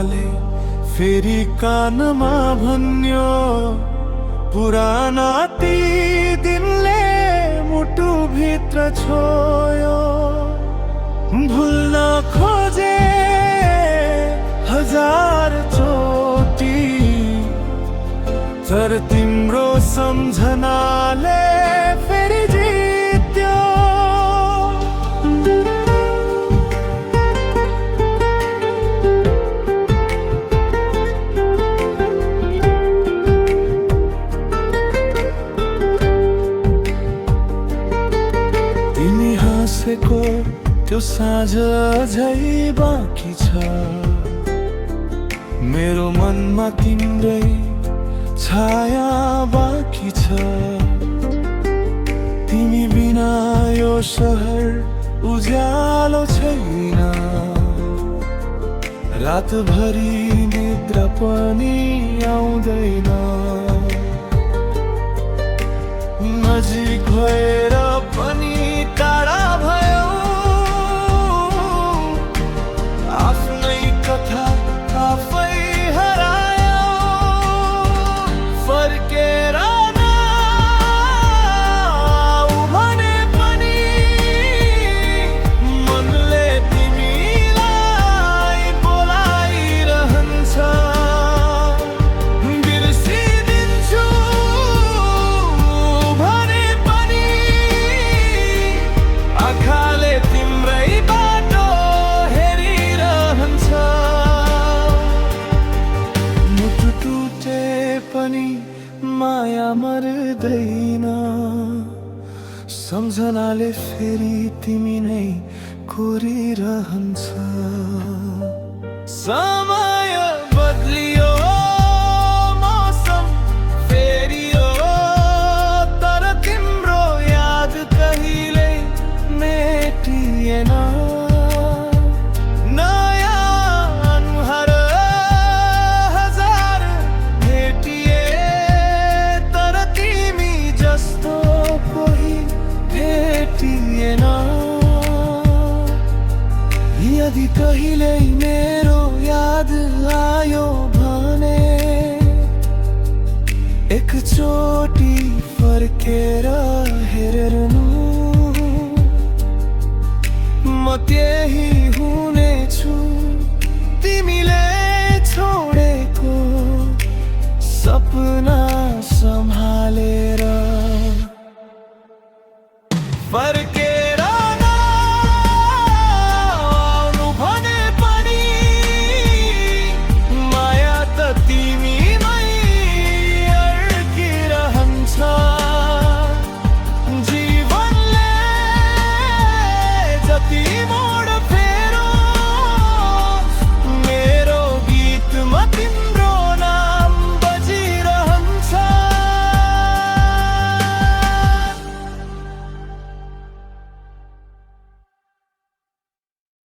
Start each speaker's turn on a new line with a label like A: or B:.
A: आवाजले फेरि कानमा भन्यो, पुराना ती दिनले मुटु भित्र छोयो। भुल्न खोजे हजार चोटी, तर तिम्रो सम्झनाले फेरि जित्यो। तिमी हाँसेको त्यो साँझ अझै बाँकी छ, मेरो मनमा तिम्रै छाया बाँकी छ। तिमी बिना यो सहर उज्यालो छैन, रातभरि निद्रा पनि आउँदैन। नजिक भएर पनि टाढा भयो, आफ्नै कथा आफै हरायो। फर्केर नआऊ भने पनि मनले तिमीलाई बोलाइरहन्छ। बिर्सिदिन्छु भने पनि आँखाले तिम्रै बाटो हेरिरहन्छ। मुटु टुटे पनि माया मर्दैन, सम्झनाले फेरि तिमी नै कोरिरहन्छ। समय बदलियो, मौसम फेरियो, तर तिम्रो याद कहिल्यै मेटिएन। यदि कहिल्यै मेरो याद आयो भने एकचोटि फर्केर हेर्नु, म त्यही